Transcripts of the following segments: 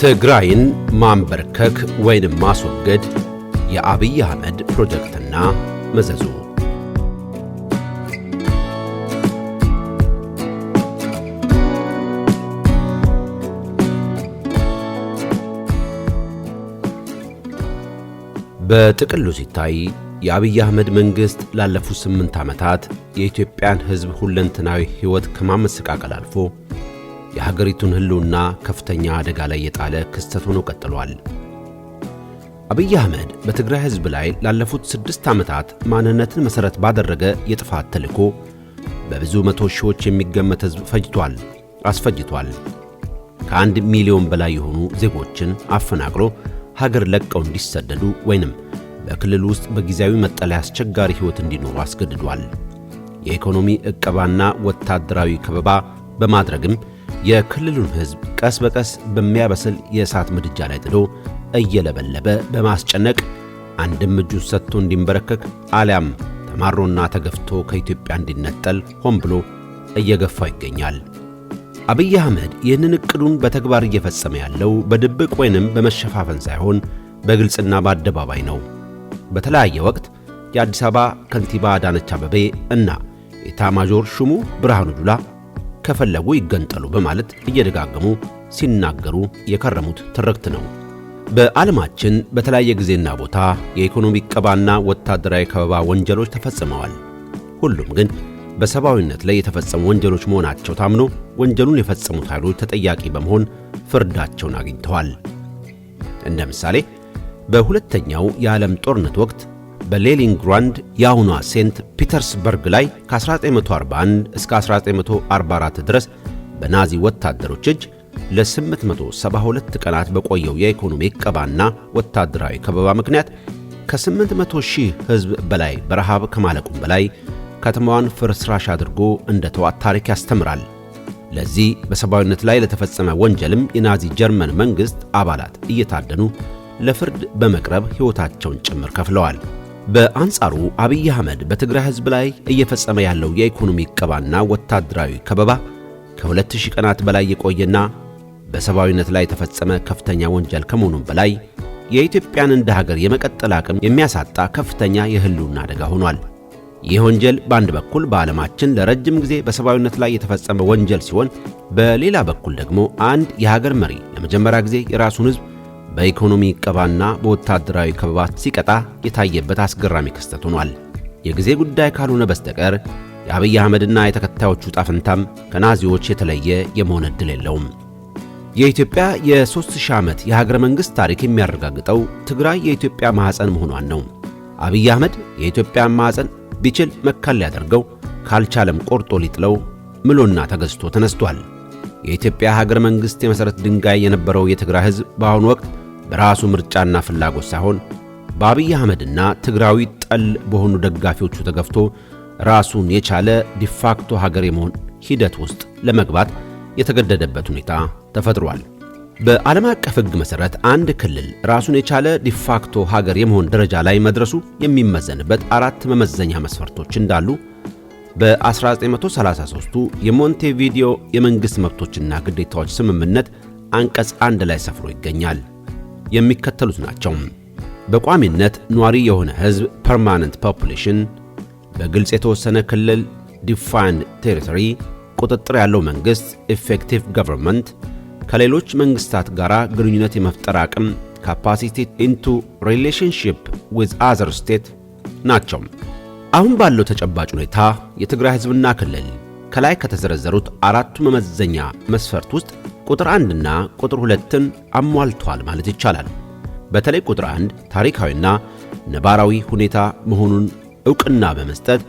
ትግራይን ማንበርከክ ወይንም ማስወገድ የአብይ አህመድ ፕሮጀክትና መዘዙ። በጥቅሉ ሲታይ የአብይ አህመድ መንግስት ላለፉት 8 ዓመታት የኢትዮጵያን ሕዝብ ሁለንተናዊ ሕይወት ከማመሰቃቀል አልፎ የሀገሪቱን ህልውና ከፍተኛ አደጋ ላይ የጣለ ክስተት ሆኖ ቀጥሏል። አብይ አህመድ በትግራይ ሕዝብ ላይ ላለፉት 6 ዓመታት ማንነትን መሠረት ባደረገ የጥፋት ተልዕኮ በብዙ መቶ ሺዎች የሚገመት ሕዝብ ፈጅቷል፣ አስፈጅቷል። ከ1 ሚሊዮን በላይ የሆኑ ዜጎችን አፈናቅሎ ሀገር ለቀው እንዲሰደዱ ወይንም በክልል ውስጥ በጊዜያዊ መጠለያ አስቸጋሪ ሕይወት እንዲኖሩ አስገድዷል። የኢኮኖሚ ዕቀባና ወታደራዊ ከበባ በማድረግም የክልሉን ሕዝብ ቀስ በቀስ በሚያበስል የእሳት ምድጃ ላይ ጥዶ እየለበለበ በማስጨነቅ አንድም እጁን ሰጥቶ እንዲንበረከክ አሊያም ተማሮና ተገፍቶ ከኢትዮጵያ እንዲነጠል ሆን ብሎ እየገፋው ይገኛል። አብይ አህመድ ይህንን ዕቅዱን በተግባር እየፈጸመ ያለው በድብቅ ወይንም በመሸፋፈን ሳይሆን በግልጽና በአደባባይ ነው። በተለያየ ወቅት የአዲስ አበባ ከንቲባ አዳነች አቤቤ እና ኤታማዦር ሹሙ ብርሃኑ ጁላ ከፈለጉ ይገንጠሉ በማለት እየደጋገሙ ሲናገሩ የከረሙት ትርክት ነው። በዓለማችን በተለያየ ጊዜና ቦታ የኢኮኖሚ ዕቀባና ወታደራዊ ከበባ ወንጀሎች ተፈጽመዋል። ሁሉም ግን በሰብአዊነት ላይ የተፈጸሙ ወንጀሎች መሆናቸው ታምኖ ወንጀሉን የፈጸሙት ኃይሎች ተጠያቂ በመሆን ፍርዳቸውን አግኝተዋል። እንደ ምሳሌ በሁለተኛው የዓለም ጦርነት ወቅት በሌኒንግራንድ የአሁኗ ሴንት ፒተርስበርግ ላይ ከ1941 እስከ 1944 ድረስ በናዚ ወታደሮች እጅ ለ872 ቀናት በቆየው የኢኮኖሚ ዕቀባና ወታደራዊ ከበባ ምክንያት ከ800 ሺህ ሕዝብ በላይ በረሃብ ከማለቁም በላይ ከተማዋን ፍርስራሽ አድርጎ እንደተዋት ታሪክ ያስተምራል። ለዚህ በሰብአዊነት ላይ ለተፈጸመ ወንጀልም የናዚ ጀርመን መንግሥት አባላት እየታደኑ ለፍርድ በመቅረብ ሕይወታቸውን ጭምር ከፍለዋል። በአንጻሩ አብይ አህመድ በትግራይ ሕዝብ ላይ እየፈጸመ ያለው የኢኮኖሚ ዕቀባና ወታደራዊ ከበባ ከ2000 ቀናት በላይ የቆየና በሰብአዊነት ላይ የተፈጸመ ከፍተኛ ወንጀል ከመሆኑም በላይ የኢትዮጵያን እንደ ሀገር የመቀጠል አቅም የሚያሳጣ ከፍተኛ የህልውና አደጋ ሆኗል። ይህ ወንጀል በአንድ በኩል በዓለማችን ለረጅም ጊዜ በሰብአዊነት ላይ የተፈጸመ ወንጀል ሲሆን፣ በሌላ በኩል ደግሞ አንድ የሀገር መሪ ለመጀመሪያ ጊዜ የራሱን ሕዝብ በኢኮኖሚ ዕቀባና በወታደራዊ ከበባ ሲቀጣ የታየበት አስገራሚ ክስተት ሆኗል። የጊዜ ጉዳይ ካልሆነ በስተቀር የአብይ አህመድና የተከታዮቹ ጣፍንታም ከናዚዎች የተለየ የመሆን ዕድል የለውም። የኢትዮጵያ የ3000 ዓመት የሀገረ መንግሥት ታሪክ የሚያረጋግጠው ትግራይ የኢትዮጵያ ማኅፀን መሆኗን ነው። አብይ አህመድ የኢትዮጵያን ማኅፀን ቢችል መካል ሊያደርገው ካልቻለም ቆርጦ ሊጥለው ምሎና ተገዝቶ ተነስቷል። የኢትዮጵያ ሀገረ መንግሥት የመሠረት ድንጋይ የነበረው የትግራይ ሕዝብ በአሁኑ ወቅት በራሱ ምርጫና ፍላጎት ሳይሆን በአብይ አህመድና ትግራዊ ጠል በሆኑ ደጋፊዎቹ ተገፍቶ ራሱን የቻለ ዲፋክቶ ሀገር የመሆን ሂደት ውስጥ ለመግባት የተገደደበት ሁኔታ ተፈጥሯል። በዓለም አቀፍ ሕግ መሠረት አንድ ክልል ራሱን የቻለ ዲፋክቶ ሀገር የመሆን ደረጃ ላይ መድረሱ የሚመዘንበት 4 መመዘኛ መስፈርቶች እንዳሉ በ1933ቱ የሞንቴቪዲዮ የመንግሥት መብቶችና ግዴታዎች ስምምነት አንቀጽ 1 ላይ ሰፍሮ ይገኛል። የሚከተሉት ናቸው። በቋሚነት ኗሪ የሆነ ሕዝብ permanent population፣ በግልጽ የተወሰነ ክልል defined territory፣ ቁጥጥር ያለው መንግሥት effective government፣ ከሌሎች መንግሥታት ጋር ግንኙነት የመፍጠር አቅም capacity into relationship with other state ናቸው። አሁን ባለው ተጨባጭ ሁኔታ የትግራይ ሕዝብና ክልል ከላይ ከተዘረዘሩት 4ቱ መመዘኛ መስፈርት ውስጥ ቁጥር 1 እና ቁጥር 2ን አሟልቷል ማለት ይቻላል። በተለይ ቁጥር 1 ታሪካዊና ነባራዊ ሁኔታ መሆኑን ዕውቅና በመስጠት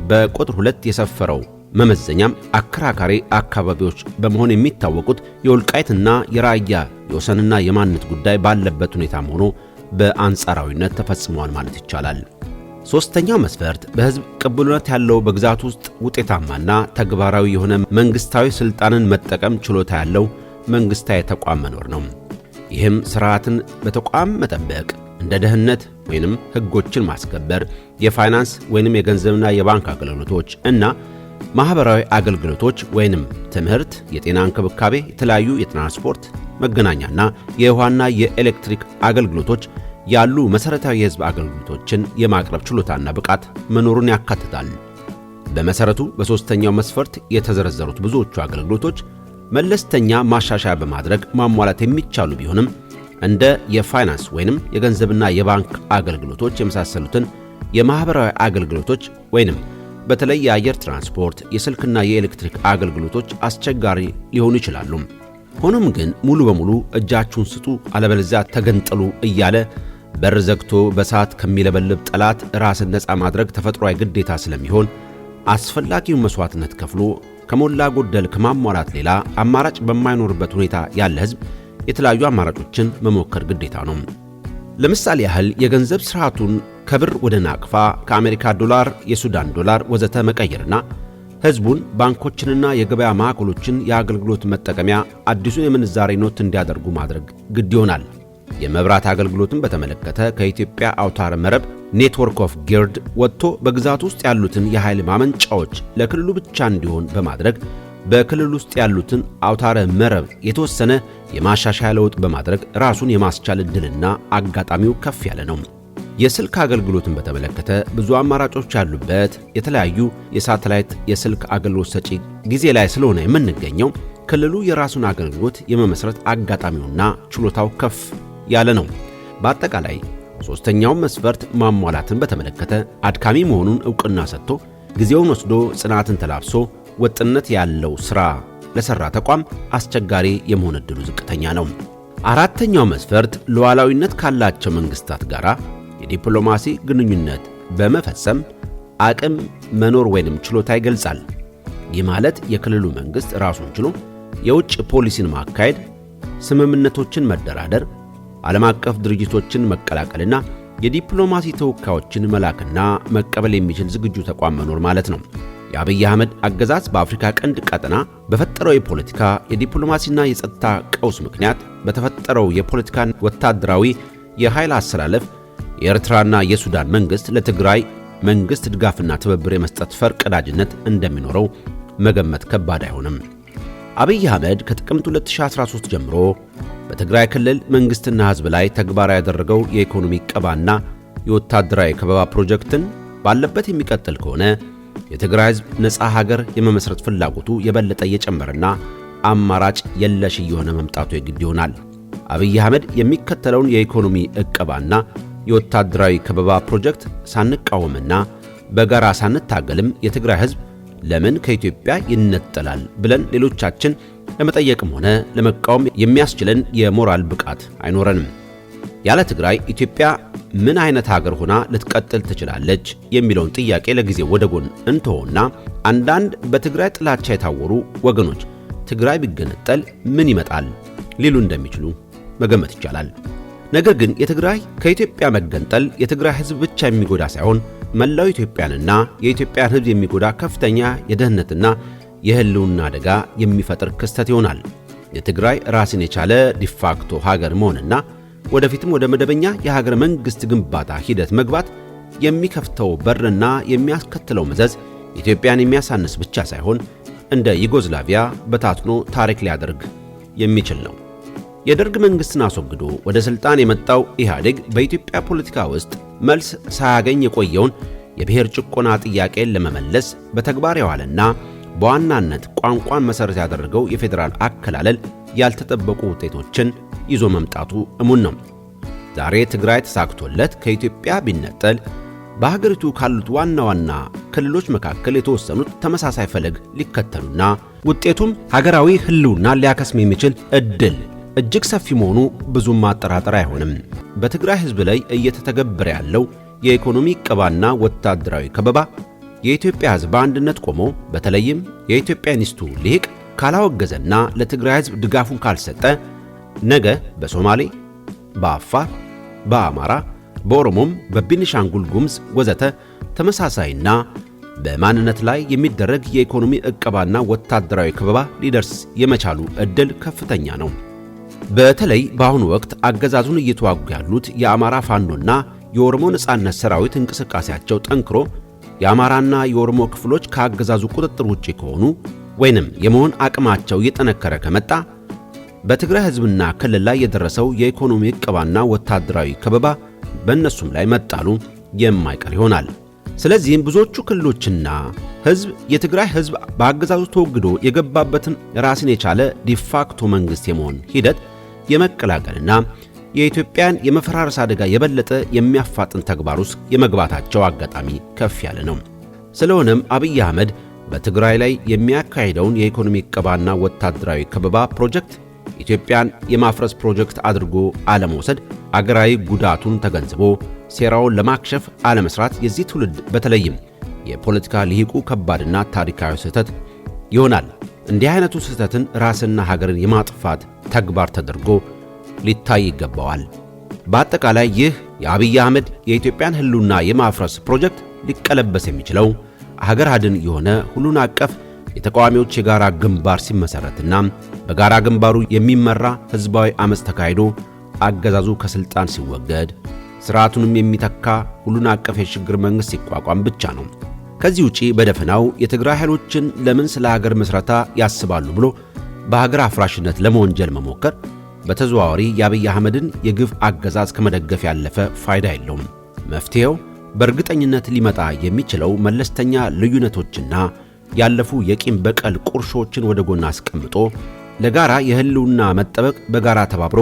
በቁጥር 2 የሰፈረው መመዘኛም አከራካሪ አካባቢዎች በመሆን የሚታወቁት የወልቃይትና የራያ የወሰንና የማንነት ጉዳይ ባለበት ሁኔታም ሆኖ በአንጻራዊነት ተፈጽሟል ማለት ይቻላል። ሶስተኛው መስፈርት በሕዝብ ቅቡልነት ያለው በግዛት ውስጥ ውጤታማና ተግባራዊ የሆነ መንግስታዊ ስልጣንን መጠቀም ችሎታ ያለው መንግስታዊ ተቋም መኖር ነው። ይህም ስርዓትን በተቋም መጠበቅ እንደ ደህንነት ወይንም ሕጎችን ማስከበር፣ የፋይናንስ ወይንም የገንዘብና የባንክ አገልግሎቶች እና ማህበራዊ አገልግሎቶች ወይንም ትምህርት፣ የጤና እንክብካቤ፣ የተለያዩ የትራንስፖርት መገናኛና የውሃና የኤሌክትሪክ አገልግሎቶች ያሉ መሰረታዊ የህዝብ አገልግሎቶችን የማቅረብ ችሎታና ብቃት መኖሩን ያካትታል። በመሰረቱ በሶስተኛው መስፈርት የተዘረዘሩት ብዙዎቹ አገልግሎቶች መለስተኛ ማሻሻያ በማድረግ ማሟላት የሚቻሉ ቢሆንም እንደ የፋይናንስ ወይንም የገንዘብና የባንክ አገልግሎቶች የመሳሰሉትን የማህበራዊ አገልግሎቶች ወይንም በተለይ የአየር ትራንስፖርት፣ የስልክና የኤሌክትሪክ አገልግሎቶች አስቸጋሪ ሊሆኑ ይችላሉ። ሆኖም ግን ሙሉ በሙሉ እጃችሁን ስጡ አለበለዚያ ተገንጠሉ እያለ በር ዘግቶ በሰዓት ከሚለበልብ ጠላት ራስን ነፃ ማድረግ ተፈጥሯዊ ግዴታ ስለሚሆን አስፈላጊውን መስዋዕትነት ከፍሎ ከሞላ ጎደል ከማሟላት ሌላ አማራጭ በማይኖርበት ሁኔታ ያለ ህዝብ የተለያዩ አማራጮችን መሞከር ግዴታ ነው። ለምሳሌ ያህል የገንዘብ ስርዓቱን ከብር ወደ ናቅፋ፣ ከአሜሪካ ዶላር፣ የሱዳን ዶላር ወዘተ መቀየርና ህዝቡን ባንኮችንና የገበያ ማዕከሎችን የአገልግሎት መጠቀሚያ አዲሱን የምንዛሬ ኖት እንዲያደርጉ ማድረግ ግድ ይሆናል። የመብራት አገልግሎትን በተመለከተ ከኢትዮጵያ አውታረ መረብ ኔትወርክ ኦፍ ግሪድ ወጥቶ በግዛት ውስጥ ያሉትን የኃይል ማመንጫዎች ለክልሉ ብቻ እንዲሆን በማድረግ በክልል ውስጥ ያሉትን አውታረ መረብ የተወሰነ የማሻሻያ ለውጥ በማድረግ ራሱን የማስቻል ዕድልና አጋጣሚው ከፍ ያለ ነው። የስልክ አገልግሎትን በተመለከተ ብዙ አማራጮች ያሉበት የተለያዩ የሳተላይት የስልክ አገልግሎት ሰጪ ጊዜ ላይ ስለሆነ የምንገኘው ክልሉ የራሱን አገልግሎት የመመስረት አጋጣሚውና ችሎታው ከፍ ያለ ነው። በአጠቃላይ ሶስተኛው መስፈርት ማሟላትን በተመለከተ አድካሚ መሆኑን ዕውቅና ሰጥቶ ጊዜውን ወስዶ ጽናትን ተላብሶ ወጥነት ያለው ሥራ ለሠራ ተቋም አስቸጋሪ የመሆን ዕድሉ ዝቅተኛ ነው። አራተኛው መስፈርት ሉዓላዊነት ካላቸው መንግስታት ጋር የዲፕሎማሲ ግንኙነት በመፈጸም አቅም መኖር ወይንም ችሎታ ይገልጻል። ይህ ማለት የክልሉ መንግስት ራሱን ችሎ የውጭ ፖሊሲን ማካሄድ፣ ስምምነቶችን መደራደር፣ ዓለም አቀፍ ድርጅቶችን መቀላቀልና የዲፕሎማሲ ተወካዮችን መላክና መቀበል የሚችል ዝግጁ ተቋም መኖር ማለት ነው። የአብይ አህመድ አገዛዝ በአፍሪካ ቀንድ ቀጠና በፈጠረው የፖለቲካ የዲፕሎማሲና የጸጥታ ቀውስ ምክንያት በተፈጠረው የፖለቲካ ወታደራዊ የኃይል አሰላለፍ የኤርትራና የሱዳን መንግስት ለትግራይ መንግስት ድጋፍና ትብብር የመስጠት ፈርቀዳጅነት እንደሚኖረው መገመት ከባድ አይሆንም። አብይ አህመድ ከጥቅምት 2013 ጀምሮ በትግራይ ክልል መንግስትና ህዝብ ላይ ተግባራዊ ያደረገው የኢኮኖሚ ቀባና የወታደራዊ ከበባ ፕሮጀክትን ባለበት የሚቀጥል ከሆነ የትግራይ ህዝብ ነፃ ሀገር የመመስረት ፍላጎቱ የበለጠ እየጨመረና አማራጭ የለሽ እየሆነ መምጣቱ የግድ ይሆናል። አብይ አህመድ የሚከተለውን የኢኮኖሚ ዕቀባና የወታደራዊ ከበባ ፕሮጀክት ሳንቃወምና በጋራ ሳንታገልም የትግራይ ህዝብ ለምን ከኢትዮጵያ ይነጠላል ብለን ሌሎቻችን ለመጠየቅም ሆነ ለመቃወም የሚያስችለን የሞራል ብቃት አይኖረንም። ያለ ትግራይ ኢትዮጵያ ምን አይነት ሀገር ሆና ልትቀጥል ትችላለች የሚለውን ጥያቄ ለጊዜው ወደ ጎን እንተውና አንዳንድ በትግራይ ጥላቻ የታወሩ ወገኖች ትግራይ ቢገነጠል ምን ይመጣል ሊሉ እንደሚችሉ መገመት ይቻላል። ነገር ግን የትግራይ ከኢትዮጵያ መገንጠል የትግራይ ህዝብ ብቻ የሚጎዳ ሳይሆን መላው ኢትዮጵያንና የኢትዮጵያን ህዝብ የሚጎዳ ከፍተኛ የደህንነትና የህልውና አደጋ የሚፈጥር ክስተት ይሆናል። የትግራይ ራስን የቻለ ዲፋክቶ ሀገር መሆንና ወደፊትም ወደ መደበኛ የሀገር መንግስት ግንባታ ሂደት መግባት የሚከፍተው በርና የሚያስከትለው መዘዝ ኢትዮጵያን የሚያሳንስ ብቻ ሳይሆን እንደ ዩጎዝላቪያ በታትኖ ታሪክ ሊያደርግ የሚችል ነው። የደርግ መንግስትን አስወግዶ ወደ ስልጣን የመጣው ኢህአዴግ በኢትዮጵያ ፖለቲካ ውስጥ መልስ ሳያገኝ የቆየውን የብሔር ጭቆና ጥያቄን ለመመለስ በተግባር የዋለና በዋናነት ቋንቋን መሰረት ያደረገው የፌዴራል አከላለል ያልተጠበቁ ውጤቶችን ይዞ መምጣቱ እሙን ነው። ዛሬ ትግራይ ተሳክቶለት ከኢትዮጵያ ቢነጠል በሀገሪቱ ካሉት ዋና ዋና ክልሎች መካከል የተወሰኑት ተመሳሳይ ፈለግ ሊከተሉና ውጤቱም ሀገራዊ ህልውና ሊያከስም የሚችል እድል እጅግ ሰፊ መሆኑ ብዙም ማጠራጠር አይሆንም። በትግራይ ህዝብ ላይ እየተተገበረ ያለው የኢኮኖሚ ዕቀባና ወታደራዊ ከበባ የኢትዮጵያ ህዝብ በአንድነት ቆሞ በተለይም የኢትዮጵያ ኢንስቱ ሊቅ ካላወገዘና ለትግራይ ህዝብ ድጋፉን ካልሰጠ ነገ በሶማሌ፣ በአፋር፣ በአማራ፣ በኦሮሞም፣ በቤኒሻንጉል ጉሙዝ ወዘተ ተመሳሳይና በማንነት ላይ የሚደረግ የኢኮኖሚ ዕቀባና ወታደራዊ ከበባ ሊደርስ የመቻሉ ዕድል ከፍተኛ ነው። በተለይ በአሁኑ ወቅት አገዛዙን እየተዋጉ ያሉት የአማራ ፋኖና የኦሮሞ ነጻነት ሰራዊት እንቅስቃሴያቸው ጠንክሮ የአማራና የኦሮሞ ክፍሎች ከአገዛዙ ቁጥጥር ውጪ ከሆኑ ወይንም የመሆን አቅማቸው እየጠነከረ ከመጣ በትግራይ ሕዝብና ክልል ላይ የደረሰው የኢኮኖሚ ዕቀባና ወታደራዊ ከበባ በእነሱም ላይ መጣሉ የማይቀር ይሆናል። ስለዚህም ብዙዎቹ ክልሎችና ሕዝብ የትግራይ ሕዝብ በአገዛዙ ተወግዶ የገባበትን ራስን የቻለ ዲፋክቶ መንግሥት የመሆን ሂደት የመቀላቀልና የኢትዮጵያን የመፈራረስ አደጋ የበለጠ የሚያፋጥን ተግባር ውስጥ የመግባታቸው አጋጣሚ ከፍ ያለ ነው። ስለሆነም አብይ አህመድ በትግራይ ላይ የሚያካሂደውን የኢኮኖሚ ዕቀባና ወታደራዊ ከበባ ፕሮጀክት ኢትዮጵያን የማፍረስ ፕሮጀክት አድርጎ አለመውሰድ አገራዊ ጉዳቱን ተገንዝቦ ሴራውን ለማክሸፍ አለመስራት የዚህ ትውልድ በተለይም የፖለቲካ ልሂቁ ከባድና ታሪካዊ ስህተት ይሆናል። እንዲህ አይነቱ ስህተትን ራስና ሀገርን የማጥፋት ተግባር ተደርጎ ሊታይ ይገባዋል። በአጠቃላይ ይህ የአብይ አህመድ የኢትዮጵያን ህልውና የማፍረስ ፕሮጀክት ሊቀለበስ የሚችለው ሀገር አድን የሆነ ሁሉን አቀፍ የተቃዋሚዎች የጋራ ግንባር ሲመሰረትና በጋራ ግንባሩ የሚመራ ህዝባዊ አመጽ ተካሂዶ አገዛዙ ከስልጣን ሲወገድ ስርዓቱንም የሚተካ ሁሉን አቀፍ የሽግግር መንግስት ሲቋቋም ብቻ ነው። ከዚህ ውጪ በደፈናው የትግራይ ኃይሎችን ለምን ስለ ሀገር መስረታ ያስባሉ ብሎ በሀገር አፍራሽነት ለመወንጀል መሞከር በተዘዋዋሪ የአብይ አህመድን የግፍ አገዛዝ ከመደገፍ ያለፈ ፋይዳ የለውም። መፍትሄው በእርግጠኝነት ሊመጣ የሚችለው መለስተኛ ልዩነቶችና ያለፉ የቂም በቀል ቁርሾችን ወደ ጎን አስቀምጦ ለጋራ የህልውና መጠበቅ በጋራ ተባብሮ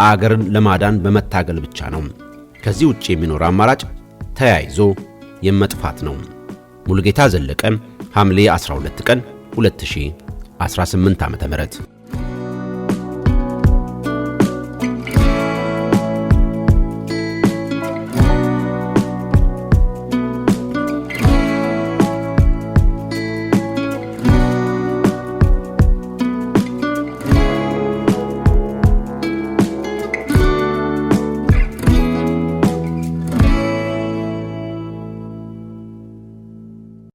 አገርን ለማዳን በመታገል ብቻ ነው። ከዚህ ውጪ የሚኖር አማራጭ ተያይዞ የመጥፋት ነው። ሙሉጌታ ዘለቀ ሐምሌ 12 ቀን 2018 ዓ.ም